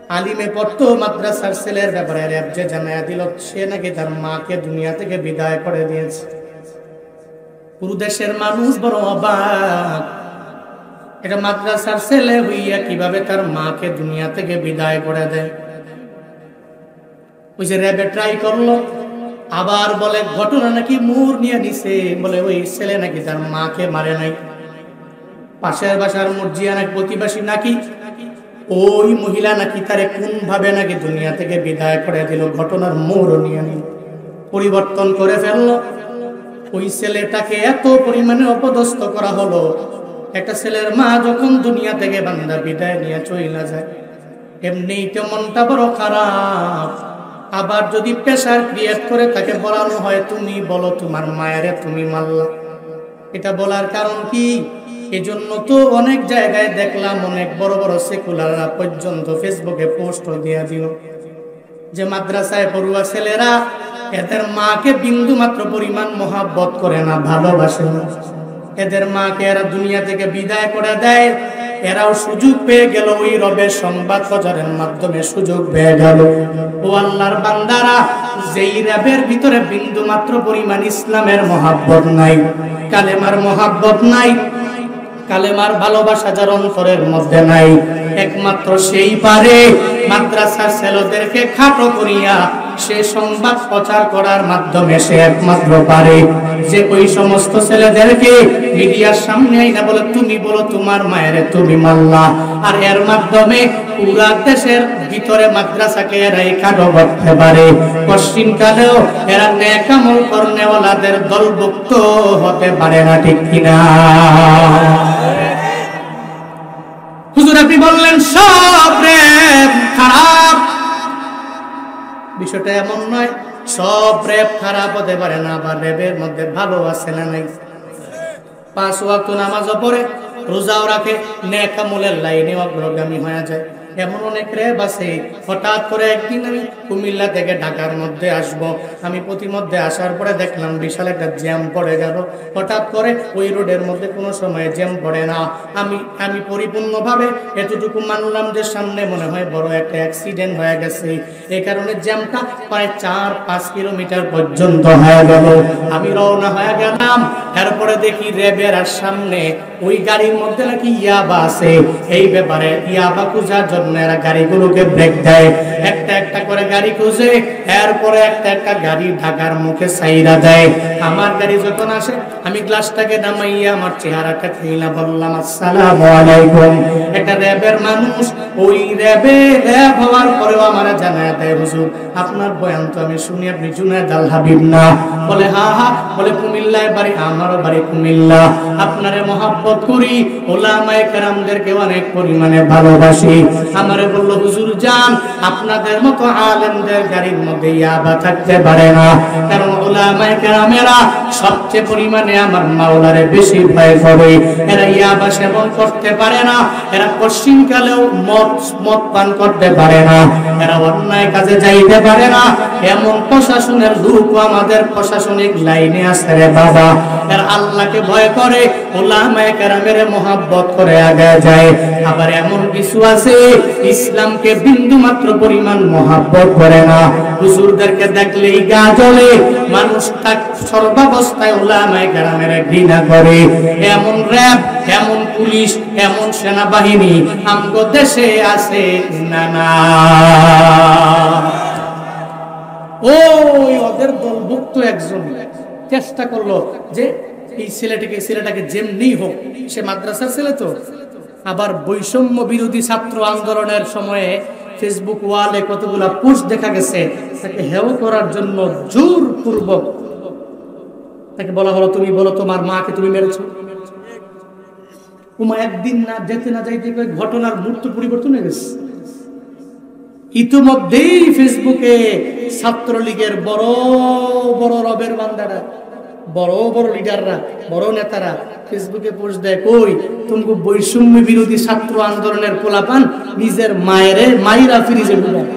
আলিমে পড়তো মাদ্রাসার ছেলের ব্যাপারে র‍্যাব যে জানায়া দিল সে নাকি তার মাকে দুনিয়া থেকে বিদায় করে দিয়েছে। পুরো দেশের মানুষ বড় অবাক, এটা মাদ্রাসার ছেলে হইয়া কিভাবে তার মাকে দুনিয়া থেকে বিদায় করে দেয়। ওই যে র‍্যাবে ট্রাই করলো, আবার বলে ঘটনা নাকি মোড় নিয়ে নিছে, বলে ওই ছেলে নাকি তার মাকে মারে নাই। পাশের বাসার মর্জিয়া নাকি প্রতিবাসী নাকি ওই মহিলা নাকি তারে কোন ভাবে নাকি দুনিয়া থেকে বিদায় করে দিল। ঘটনার মোড় নিয়ে নিল, পরিবর্তন করে ফেললো। ওই ছেলেটাকে এত পরিমাণে অপদস্থ করা হলো। একটা ছেলের মা যখন দুনিয়া থেকে বান্দা বিদায় নিয়ে চইলা যায়, এমনিই তো মনটা বড় খারাপ। আবার যদি প্রেশার ক্রিয়েট করে তাকে বলানো হয় তুমি বলো তোমার মায়েরে তুমি মারলা, এটা বলার কারণ কি? এজন্য তো অনেক জায়গায় দেখলাম অনেক বড় বড় সেকুলাররা পর্যন্ত ফেসবুকে পোস্ট দিয়ে দিল যে মাদ্রাসায় পড়ুয়া ছেলেরা এদের মাকে বিন্দু মাত্র পরিমাণ মহাব্বত করে না, ভালোবাসে না। এদের মাকে এরা দুনিয়া থেকে বিদায় করে দেয়। এরাও সুযোগ পেয়ে গেল, ওই রবের সংবাদ প্রচারের মাধ্যমে সুযোগ পেয়ে গেল। ও আল্লাহর বান্দারা, যেই রবের ভিতরে বিন্দু মাত্র পরিমাণ ইসলামের মহাব্বত নাই, কালেমার মহাব্বত নাই, কালেমার ভালোবাসা যার অন্তরের মধ্যে নাই, একমাত্র সেই পারে মাদ্রাসার ছেলেদেরকে খাটো করিয়া সে সংবাদ প্রচার করার মাধ্যমে সে একমাত্র পারে যে ওই সমস্ত ছেলেদেরকে মিডিয়ার সামনে আইনা বলে তুমি বলো তোমার মায়েরে তুমি মারলা। আর এর মাধ্যমে পুরা দেশের ভিতরে মাদ্রাসাকে এরা খাটো করতে পারে। পশ্চিমকালেও এরা নেক আমল করনেওয়ালাদের দলভুক্ত হতে পারে না, ঠিক কিনা? হুজুর আপনি বললেন সব র‍্যাব খারাপ, বিষয়টা এমন নয়। সব র‍্যাব খারাপ হতে পারে না, আবার র‍্যাবের মধ্যে ভালো আছে না নাই? 5 ওয়াক্ত নামাজও পড়ে, রোজাও রাখে, নেক আমলের লাইনে অগ্রগামী হয়ে যায়। এমন অনেক র‍্যাব আছে। হঠাৎ করে একদিন আমি কুমিল্লা থেকে ঢাকার মধ্যে আসব, আমি প্রতিমধ্যে আসার পরে দেখলাম বিশাল একটা জ্যাম পড়ে গেল। হঠাৎ করে ওই রোডের মধ্যে কোনো সময় জ্যাম পড়ে না। আমি পরিপূর্ণভাবে এতটুকু মানলাম যে সামনে মনে হয় বড় একটা অ্যাক্সিডেন্ট হয়ে গেছে। এই কারণে জ্যামটা প্রায় 4-5 কিলোমিটার পর্যন্ত হয়ে গেল। আমি রওনা হয়ে গেলাম। এরপরে দেখি র‍্যাবের আর সামনে ওই গাড়ির মধ্যে নাকি ইয়াবা আছে। এই ব্যাপারে ইয়াবা খুঁজার জন্য এরা গাড়িগুলোকে ব্রেক দেয়, একটা একটা করে গাড়ি খুঁজে, এরপরে একটা একটা গাড়ি ঢাকার মুখে সাইরা দেয়। আমার গাড়ি যখন আসে আমি গ্লাসটাকে নামাইয়া আমার চেহারাটা খুইলা বললাম আসসালামু আলাইকুম। একটা র‍্যাবের মানুষ, ওই র‍্যাব হওয়ার পরেও আমারে জানায় দেয় হুজুর আপনার বয়ান তো আমি শুনি আপনি জুনায়েদ আল হাবিব না? বলে হ্যাঁ হ্যাঁ। বলে কুমিল্লায় বাড়ি, আমারও বাড়ি কুমিল্লা, আপনারে মহব্বত করি, ওলামায়ে কেরামদেরকে অনেক পরিমাণে ভালোবাসি। আমারে বলল হুজুর জান আপনাদের মতো আলেমদের গাড়ির মধ্যে ইয়াবা থাকতে পারে না, কারণ ওলামায়ে কেরামেরা সবচেয়ে পরিমাণে আমার মাওলারে বেশি ভয় করে। এরা ইয়াবা সেবন করতে পারে না, এরা পশ্চিমকালেও মদ পান করতে পারে না, এরা অন্যায় কাজে যাইতে পারে না। এমন প্রশাসনের লোক আমাদের প্রশাসনিক লাইনে আছে রে বাবা, এরা আল্লাহকে ভয় করে, ওলামায়ে কেরামের মহব্বত করে আগে যায়। আবার এমন কিছু আছে ইসলামকে বিন্দু মাত্র পরিমাণ মহব্বত করে না, হুজুরদেরকে দেখলেই গা জ্বলে, মানুষ তাক সর্বাবস্থায় ওলামায়ে কেরামের ঘৃণা করে। এমন র‍্যাব, এমন পুলিশ, এমন সেনাবাহিনী আমগো দেশে আছে না? না, ওই ওদের দলভুক্ত একজন চেষ্টা করলো যে এই ছেলেটাকে যেমনি হোক, সে মাদ্রাসার ছেলে তো, আবার বৈষম্য বিরোধী ছাত্র আন্দোলনের সময়ে ফেসবুক ওয়ালে কতগুলা পোস্ট দেখা গেছে, তাকে হেয় করার জন্য জোরপূর্বক তাকে বলা হলো তুমি বলো তোমার মাকে তুমি মেরেছো। উমা একদিন না যেতে না যাইতে ঘটনার মূর্ত পরিবর্তন হয়ে গেছে। ইতিমধ্যেই ফেসবুকে ছাত্রলীগের বড় বড় রবের বান্দারা, বড় বড় লিডাররা, বড় নেতারা ফেসবুকে পোস্ট দেয়, কই তুমি বৈষম্য বিরোধী ছাত্র আন্দোলনের পোলাপান নিজের মায়েরে মাইরা ফ্রিজে ঢুকায়।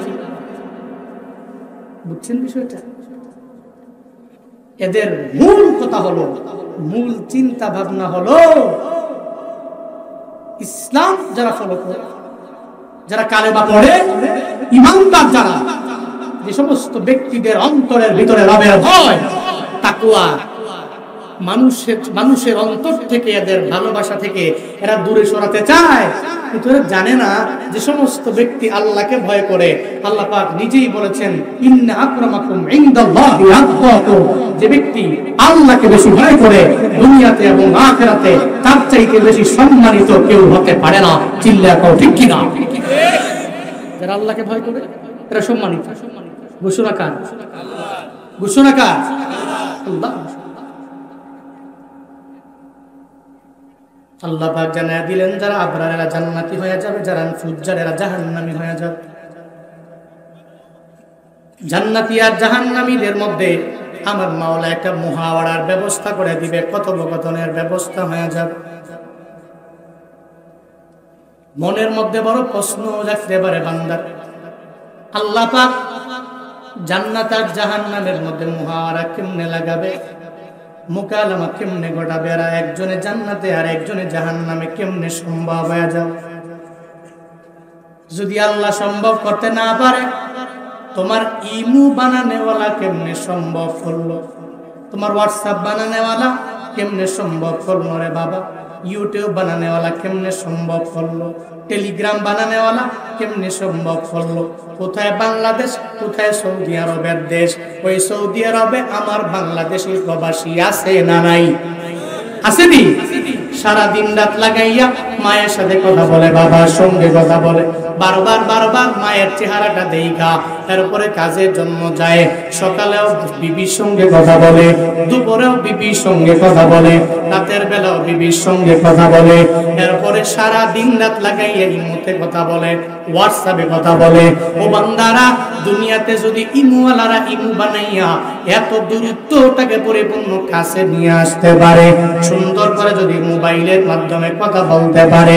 বুঝছেন বিষয়টা? এদের মূল কথা হলো, মূল চিন্তা ভাবনা হলো ইসলাম যারা ফলো করে, যারা কালেমা পড়ে ঈমানদার যারা, যে সমস্ত ব্যক্তিদের অন্তরের ভিতরে রবের ভয়, তাকওয়া, মানুষের অন্তর থেকে, এদের ভালোবাসা থেকে এরা দূরে সরাতে চায়, কিন্তু এরা জানে না যে সমস্ত ব্যক্তি আল্লাহকে ভয় করে, আল্লাহ পাক নিজেই বলেছেন ইন্না আকরামাকুম ইনদাল্লাহি আতকাকুম, যে ব্যক্তি আল্লাহকে বেশি ভয় করে দুনিয়াতে এবং আখিরাতে তার চাইতে বেশি সম্মানিত কেউ হতে পারে না। চিল্লায়া কও ঠিক কি না? যারা আল্লাহকে ভয় করে এরা সম্মানিত। ঘোষণা কার? ঘোষণা কার? আল্লাহ। আল্লাহ পাক জানায়া দিলেন যারা আবরারেরা জান্নাতি হয়ে যাবে, যারা ফুজ্জারেরা জাহান্নামী হয়ে যাবে। জান্নাতি আর জাহান্নামীদের মধ্যে আমার মাওলা একটা মুহাওয়ারার ব্যবস্থা করে দিবে, কথোপকথনের ব্যবস্থা হয়ে যাবে। মনের মধ্যে বড় প্রশ্ন জাগতে পারে বান্দার, আল্লাহ পাক জান্নাত আর জাহান্নামের মধ্যে মুহাওয়ারা কেমনে লাগাবে, মুকালামা কেমনে ঘটাবে, আর একজনে জান্নাতে আর একজনে জাহান্নামে কেমনে সম্ভব হয়ে যাবে? যদি আল্লাহ সম্ভব করতে না পারে, তোমার ইমু বানানেওয়ালা কেমনে সম্ভব করলো? তোমার হোয়াটসঅ্যাপ বানানেওয়ালা কেমনে সম্ভব করলো রে বাবা? ইউটিউব বানানেওয়ালা কেমনে সম্ভব করলো? টেলিগ্রাম বানানেওয়ালা কেমনে সম্ভব করলো? কোথায় বাংলাদেশ, কোথায় সৌদি আরবের দেশ? ওই সৌদি আরবে আমার বাংলাদেশের প্রবাসী আছে না নাই? আসেনি? সারা দিন রাত লাগাইয়া মায়ের সাথে কথা বলে, বাবার সঙ্গে কথা বলে, বারবার বারবার মায়ের চেহারাটা দেখা, এরপরে কাজের জন্য যায়, সকালেও বিবির সঙ্গে কথা বলে, দুপুরেও বিবির সঙ্গে কথা বলে, রাতের বেলাও বিবির সঙ্গে কথা বলে, এরপরে সারা দিন রাত লাগাইয়া ইমোতে কথা বলে, হোয়াটসঅ্যাপে কথা বলে। ও বান্দারা, দুনিয়াতে যদি ইমুওয়ালারা ইমু বানাইয়া এত দূরত্বটাকে পরিপূর্ণ কাছে নিয়ে আসতে পারে, সুন্দর করে যদি মোবাইলের মাধ্যমে কথা বলতে পারে,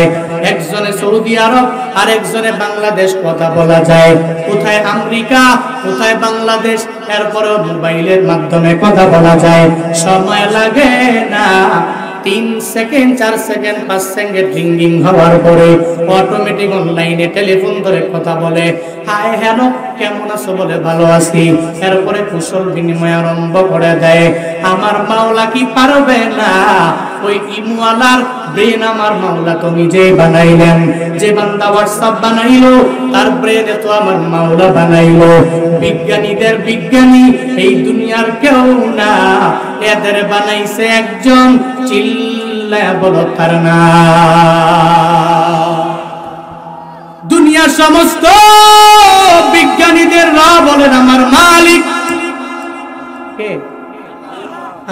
একজনে সৌদি আরব আর একজনে বাংলাদেশ কথা বলা যায়, কোথায় আমেরিকা, কোথায় বাংলাদেশ, এরপরেও মোবাইলের মাধ্যমে কথা বলা যায়, সময় লাগে না। 3 সেকেন্ড, 4 সেকেন্ড, 5 সেকেন্ড রিংগিং হওয়ার পরে অটোমেটিক অনলাইনে টেলিফোন ধরে কথা বলে, হাই হ্যালো কেমন আছো বলে ভালো আছি, এরপরে কুশল বিনিময় আরম্ভ করে দেয়। আমার মাওলা কি পারবে না? ওই ইমুওয়ালার ব্রেন আমার মাওলা তো নিজেই বানাইলেন। যে বান্দা হোয়াটসঅ্যাপ বানাইলো তার ব্রেন তো আমার মাওলা বানাইলো। বিজ্ঞানীদের বিজ্ঞানী এই দুনিয়ার কেউ না, এদের বানাইছে একজন, চিল্লায়া বলো তার নাম। দুনিয়ার সমস্ত বিজ্ঞানীদের রা বলেন আমার মালিক কে?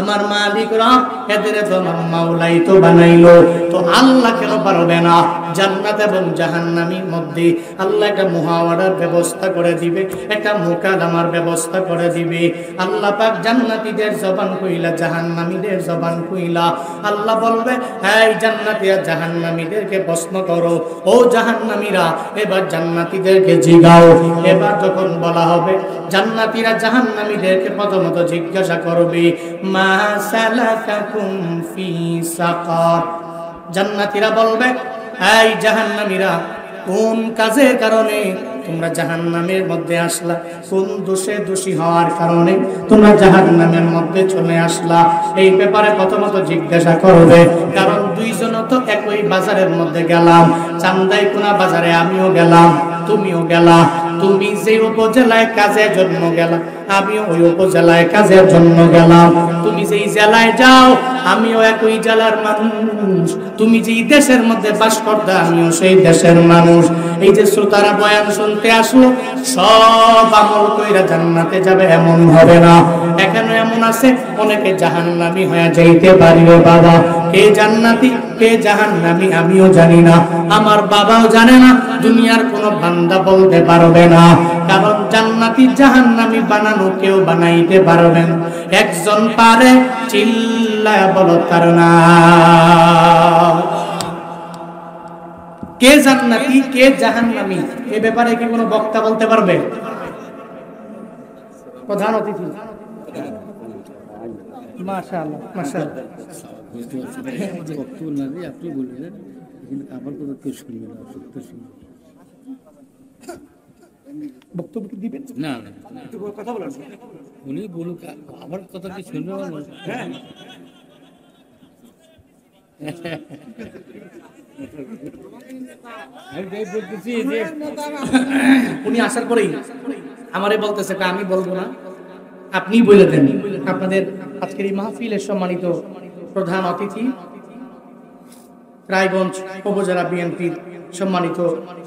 আমার মালিক রব, এদের তো আমার মাওলাই তো বানাইলো। তো আল্লাহ কেন পারবে না? জান্নাত এবং জাহান্নামের মধ্যে আল্লাহ একটা মুহাওয়ারার ব্যবস্থা করে দিবে, একটা মুকালামার ব্যবস্থা করে দিবে। আল্লাহ পাক জান্নাতীদের জবান কইলা, জাহান্নামীদের জবান কইলা। আল্লাহ বলবে, এই জান্নাতী আর জাহান্নামীদেরকে প্রশ্ন করো, ও জাহান্নামীরা এবার জান্নাতীদেরকে জিগাও। এবার যখন বলা হবে, জান্নাতীরা জাহান্নামীদেরকে প্রথমত জিজ্ঞাসা করবে, মা সালাকাকুম ফি সাকার। জান্নাতীরা বলবে, এই জাহান্নামীরা কোন কাজের কারণে তোমরা জাহান্নামের মধ্যে আসলা? কোন দোষে দোষী হওয়ার কারণে তোমরা জাহান্নামের মধ্যে চলে আসলা? এই ব্যাপারে প্রথমত জিজ্ঞাসা করবে। কারণ দুইজন তো একই বাজারের মধ্যে গেলাম, চান্দাইকোনা বাজারে আমিও গেলাম, তুমিও গেলা। তুমি যে উপজেলায় কাজের জন্য গেলা, আমিও ওই উপজেলায় কাজের জন্য গেলাম। তুমি যেই জেলায় যাও, আমিও একই জেলার মানুষ। তুমি যেই দেশের মধ্যে বাস করতে, আমিও সেই দেশের মানুষ। এই যে শ্রোতারা বয়ান শুনতে আসলো, সব আমল কইরা জান্নাতে যাবে এমন হবে না। এখানে এমন আছে অনেকে জাহান্নামী হয়ে যাইতে পারিবে। বাবা, কে জান্নাতি কে জাহান্নামী আমিও জানি না, আমার বাবাও জানে না, দুনিয়ার কোনো বান্দা বলতে পারবে না। কারণ জান্নাতি জাহান্নামী বানানো কেউ বানাইতে পারবে না। একজন পারে, চিল্লায়া বলো তার নাম। কে জান্নাতি কে জাহান্নামী এ ব্যাপারে কি কোনো বক্তা বলতে পারবে? প্রধান অতিথি। মাশাআল্লাহ মাশাআল্লাহ। আপনি বললেন আমার কথা কেউ শুনবে না, সত্য শুনবে। বক্তব্য কি দিবেন? না না, একটু কথা বলার, উনি বলুক, আমার কথা কি শুনবে? হ্যাঁ আমি তাই বলতেছি যে উনি আসার পরেই আমারে বলতেছে আমি বলবো না, আপনি বলে দেন। আপনাদের আজকের এই মাহফিলের সম্মানিত প্রধান অতিথি রায়গঞ্জ উপজেলা বিএনপির সম্মানিত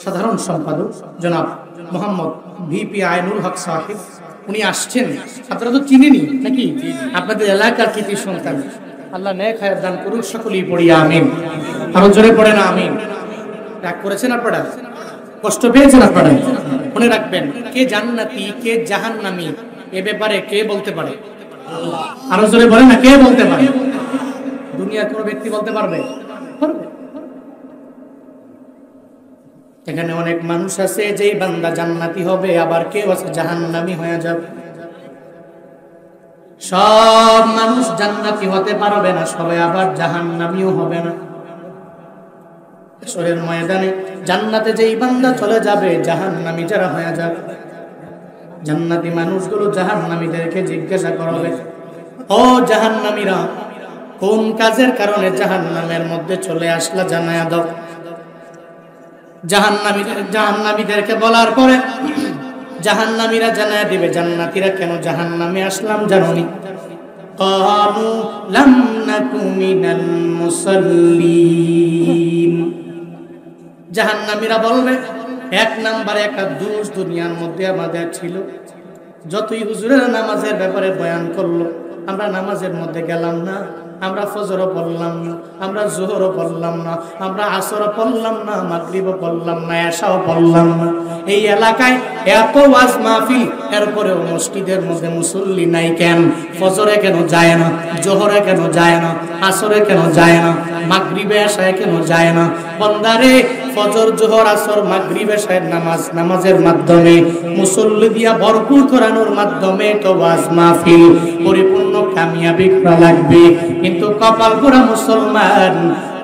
সাধারণ সম্পাদক জনাব মোহাম্মদ ভিপি আইনুল হক সাহেব, উনি আসছেন। আপনারা তো চিনেনি নাকি? আপনাদের এলাকার কৃতি সন্তান। আল্লাহ নেক হায়াত দান করুন, সকলেই পড়ি আমিন। আরো জোরে পড়ে না আমিন। রাগ করেছেন আপনারা? কষ্ট পেয়েছেন আপনারা? মনে রাখবেন, কে জান্নাতি কে জাহান্নামী এ ব্যাপারে কে বলতে পারে? আরো জোরে বলেন না, কে বলতে পারে? দুনিয়ার কোন ব্যক্তি বলতে পারবে? এখানে অনেক মানুষ আছে যে বান্দা জান্নাতি হবে, আবার কেউ আছে জাহান্নামী হয়ে যাবে। সব মানুষ জান্নাতি হতে পারবে না, সবাই আবার জাহান্নামীও হবে না। হাশরের ময়দানে জান্নাতে যেই বান্দা চলে যাবে, জাহান্নামী যারা হয়ে যাবে, জান্নাতি মানুষগুলো জাহান্নামীদেরকে জিজ্ঞাসা করবে, ও জাহান্নামীরা, কোন কাজের কারণে জাহান্নামের মধ্যে চলে আসলা জানায়া দাও। জাহান্নামীদেরকে বলার পরে জাহান্নামীরা জানায়া দিবে জান্নাতীরা কেন জাহান্নামে আসলাম জানোনি? ক্বালু লাম নাকু মিনাল মুসাল্লিন। জাহান্নামীরা বলবে, এক নাম্বার একটা দোষ দুনিয়ার মধ্যে আমাদের ছিল। যতই হুজুরের নামাজের ব্যাপারে বয়ান করলো, আমরা নামাজের মধ্যে গেলাম না, আমরা ফজরও পড়লাম না, আমরা জোহরও পড়লাম না, আমরা আসরও পড়লাম না, মাগরিবও পড়লাম না, এশাও পড়লাম না। এই এলাকায় এত ওয়াজ মাহফিল, এরপরেও মসজিদের মধ্যে মুসল্লি নাই কেন? ফজরে কেন যায় না? জোহরে কেন যায় না? আসরে কেন যায় না? মাগরিবে এশায় কেন যায় না? বান্দারে, ফজর জোহর আসর মাগরিব এশার নামাজের মাধ্যমে মুসল্লি দিয়া ভরপুর করানোর মাধ্যমে তো ওয়াজ মাহফিল পরিপূর্ণ কামিয়াবি করা লাগবে। কিন্তু কপাল পোড়া মুসলমান,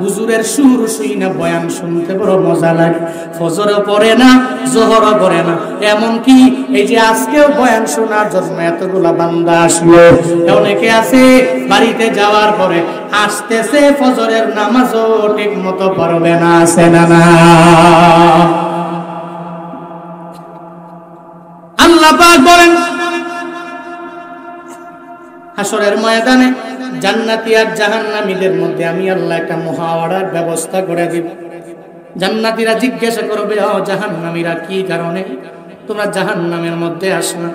হুজুরের সুর শুই না, বয়ান শুনতে বড় মজা লাগে, ফজরও পড়ে না, জোহরও পড়ে না, এমনকি এই যে আজকেও বয়ান শোনার জন্য এতগুলা বান্দা আসলো, অনেকে আছে বাড়িতে যাওয়ার পরে আসতেছে ফজরের নামাজও ঠিক মতো পড়বে না, আছে না? না, আল্লাহ পাক বলেন হাশরের ময়দানে জান্নাতি আর জাহান্নামীদের মধ্যে আমি আল্লাহ একটা মুহাওয়ারার ব্যবস্থা করে দিব। জান্নাতীরা জিজ্ঞাসা করবে, ও জাহান্নামীরা, কি কারণে তোমরা জাহান্নামের মধ্যে আসনা?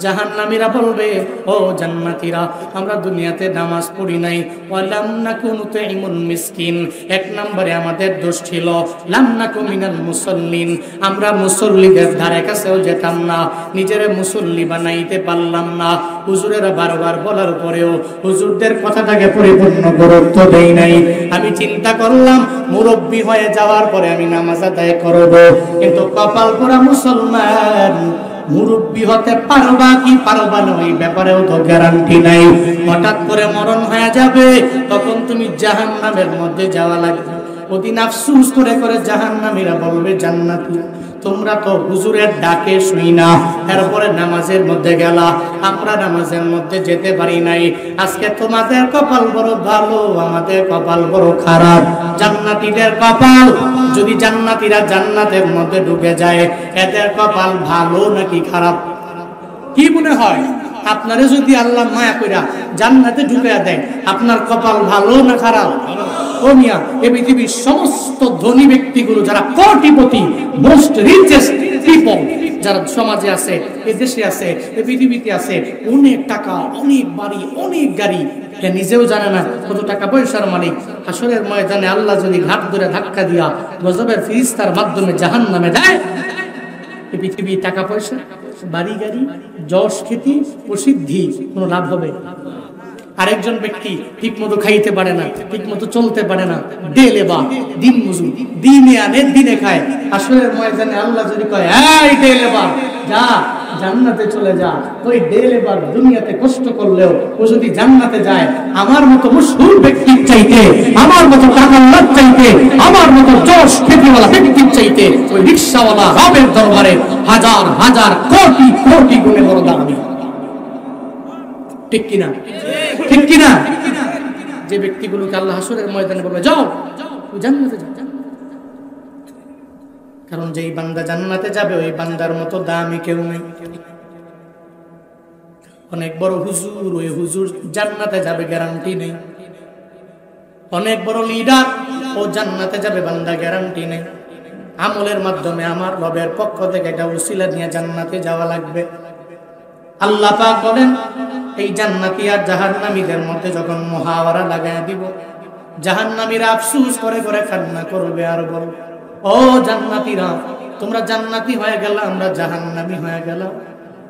জাহান্নামীরা বলবে, ও জান্নাতীরা, আমরা দুনিয়াতে নামাজ পড়ি নাই, ওয়ালাম নাকু নুতঈমুল মিসকিন, এক নম্বরে আমাদের দোষ ছিল, লাম নাকু মিনাল মুসাল্লিন, আমরা মুসল্লিদের ধারে কাছেও যেতাম না, নিজেরে মুসল্লি বানাইতে পারলাম না। হুজুরেরা বারবার বলার পরেও হুজুরদের কথাটাকে পরিপূর্ণ গুরুত্ব দেই নাই। আমি চিন্তা করলাম মুরব্বী হয়ে যাওয়ার পরে আমি নামাজ আদায় করব, কিন্তু কপাল পোড়া মুসলমান, মুরব্বী হতে পারবা কি পারবা না এই ব্যাপারেও তো গ্যারান্টি নাই। হঠাৎ করে মরণ হয়ে যাবে, তখন তুমি জাহান্নামের মধ্যে যাওয়া লাগবে। ওদিন আফসোস করে করে জাহান্নামীরা বলবে, জান্নাতি, তোমরা তো হুজুরের ডাকে শুই না, এরপরে নামাজের মধ্যে গেলা, আমরা নামাজের মধ্যে যেতে পারি নাই। আজকে তোমাদের কপাল বড় ভালো, আমাদের কপাল বড় খারাপ। জান্নাতীদের কপাল, যদি জান্নাতীরা জান্নাতের মধ্যে ঢুকে যায়, এদের কপাল ভালো নাকি খারাপ? কি মনে হয় আপনারে যদি আল্লাহ মায়া কইরা জান্নাতে ঢুকাইয়া দেয়, আপনার কপাল ভালো না খারাপ? ও মিয়া, এই পৃথিবীর সমস্ত ধনী ব্যক্তিগুলো যারা কোটিপতি, মোস্ট রিচেস্ট পিপল যারা সমাজে আছে, এই দেশে আছে, এই পৃথিবীতে আছে, অনেক টাকা, অনেক বাড়ি, অনেক গাড়ি, নিজেও জানে না কত টাকা পয়সার মালিক। হাশরের ময়দানে আল্লাহ যদি ঘাট ধরে ধাক্কা দিয়া গজবের ফেরেশতার মাধ্যমে জাহান্নামে দেয়, এই পৃথিবী টাকা পয়সা, বাড়ি গাড়ি, যশ খ্যাতি, প্রসিদ্ধি কোনো লাভ হবে? আরেকজন ব্যক্তি ঠিক মতো খাইতে পারে না, ঠিক মতো চলতে পারে না, ডেলেবা, দিন মজুর, দিনে আনে দিনে খায়। হাশরের ময়দানে আল্লাহ যদি কয়, এই ডেলেবা, যা জান্নাতে চলে যা। ওই ডেল এবার দুনিয়াতে কষ্ট করলেও ও যদি জান্নাতে যায়, আমার মতো মশহুর ব্যক্তির চাইতে, আমার মতো টাকার লোক চাইতে, আমার মতো যশ খ্যাতিওয়ালা ব্যক্তির চাইতে ওই রিকশাওয়ালা রবের দরবারে হাজার হাজার কোটি কোটি গুণে বড় দামি। ঠিক কিনা? ঠিক কিনা? যে ব্যক্তিগুলোকে আল্লাহ হাসরের ময়দানে বলবে যাও তুই জান্নাতে যা, কারণ যেই বান্দা জান্নাতে যাবে ওই বান্দার মতো দামি কেউ নেই। অনেক বড় হুজুর, ওই হুজুর জান্নাতে যাবে গ্যারান্টি নেই। অনেক বড় লিডার, ও জান্নাতে যাবে বান্দা গ্যারান্টি নেই। আমলের মাধ্যমে আমার রবের পক্ষ থেকে একটা উসিলা নিয়ে জান্নাতে যাওয়া লাগবে। আল্লাহ পাক বলেন এই জান্নাতি আর জাহান্নামীদের মধ্যে যখন মুহাওয়ারা লাগায় দিব, জাহান্নামীরা আফসোস করে করে কান্না করবে আর বলবে, ও জান্নাতীরা, তোমরা জান্নাতি হয়ে গেল, আমরা জাহান্নামী হয়ে গেলাম,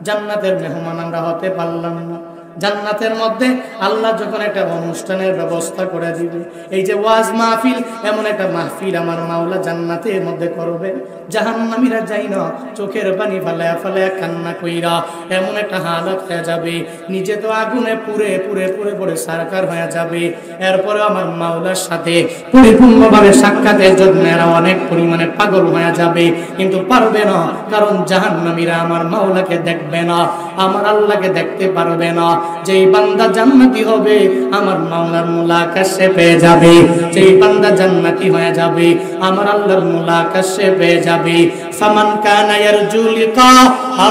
জান্নাতের মেহমান আমরা হতে পারলাম না। জান্নাতের মধ্যে আল্লাহ যখন একটা অনুষ্ঠানের ব্যবস্থা করে দিবে, এই যে ওয়াজ মাহফিল, এমন একটা মাহফিল আমার মাওলা জান্নাতের মধ্যে করবে, জাহান্নামীরা যাই না চোখের পানি ফালায়া ফালায়া কান্না কইরা এমন একটা হালত হয়ে যাবে, নিজে তো আগুনে পুড়ে পুড়ে পুড়ে পুড়ে সারকার হয়ে যাবে। এরপরে আমার মাওলার সাথে পরিপূর্ণভাবে সাক্ষাতের জন্য এরা অনেক পরিমাণে পাগল হয়ে যাবে, কিন্তু পারবে না, কারণ জাহান্নামীরা আমার মাওলাকে দেখবে না, আমার আল্লাহকে দেখতে পারবে না। যেই বান্দা জান্নাতি হবে আমার মাওলার মুলাকাত সে পেয়ে যাবে, যেই বান্দা জান্নাতি হয়ে যাবে আমার আল্লাহর মুলাকাত সে পেয়ে যাবে। ফামান কানা ইয়ারজু লিকা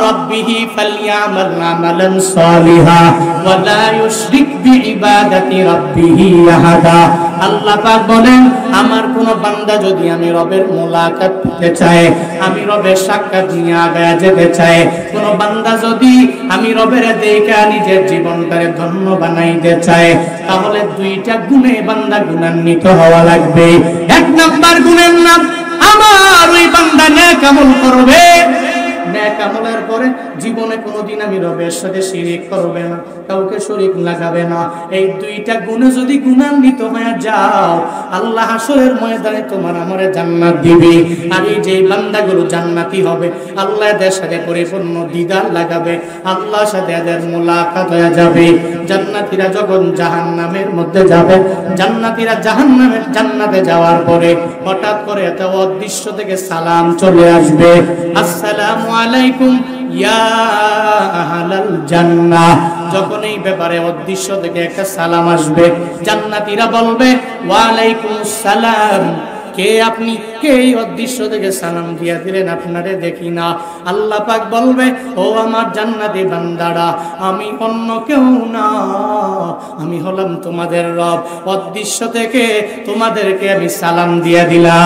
রাব্বিহি ফালইআমাল আমালান সালিহা ওয়া লা ইউশরিক বিইবাদাতি রাব্বিহি আহাদা। আল্লাহ পাক বলেন আমার কোন বান্দা যদি আমি রবের মুলাকাত পেতে চায়, আমি রবের সাক্ষাৎ নিয়ে আগায় যেতে চায়, কোন বান্দা যদি আমি রবের দেখা নিজের জীবনটারে ধন্য বানাইতে চায়, তাহলে দুইটা গুণে বান্দা গুণান্বিত হওয়া লাগবে। এক নাম্বার গুণের নাম আমার ওই বান্দা নেক আমল করবে, নেক আমলের পরে জীবনে কোনোদিন আমি রবের সাথে শিরিক করবে না, কাউকে শরীক লাগাবে না। এই দুইটা গুণে যদি গুণান্বিত হয়ে যাও, আল্লাহ হাসরের ময়দানে তোমার আমারে জান্নাত দিবে। আর এই যে বান্দাগুলো জান্নাতি হবে, আল্লাহ এদের সাথে পরিপূর্ণ দিদার লাগাবে, আল্লাহর সাথে এদের মুলাকাত হয়ে যাবে। জান্নাতীরা যখন জাহান্নামের মধ্যে যাবে, জান্নাতীরা জাহান্নামের জান্নাতে যাওয়ার পরে হঠাৎ করে এত অদৃশ্য থেকে সালাম চলে আসবে, আসসালামু আলাইকুম ইয়া আহলাল জান্নাহ। যখন এই ব্যাপারে অদৃশ্য থেকে একটা সালাম আসবে, জান্নাতীরা বলবে ওয়া আলাইকুমুস সালাম, কে আপনি, কে এই অদৃশ্য থেকে সালাম দিয়া দিলেন, আপনারে দেখি না। আল্লাহ পাক বলবে ও আমার জান্নাতি বান্দারা, আমি অন্য কেউ না, আমি হলাম তোমাদের রব, অদৃশ্য থেকে তোমাদেরকে আমি সালাম দিয়া দিলাম।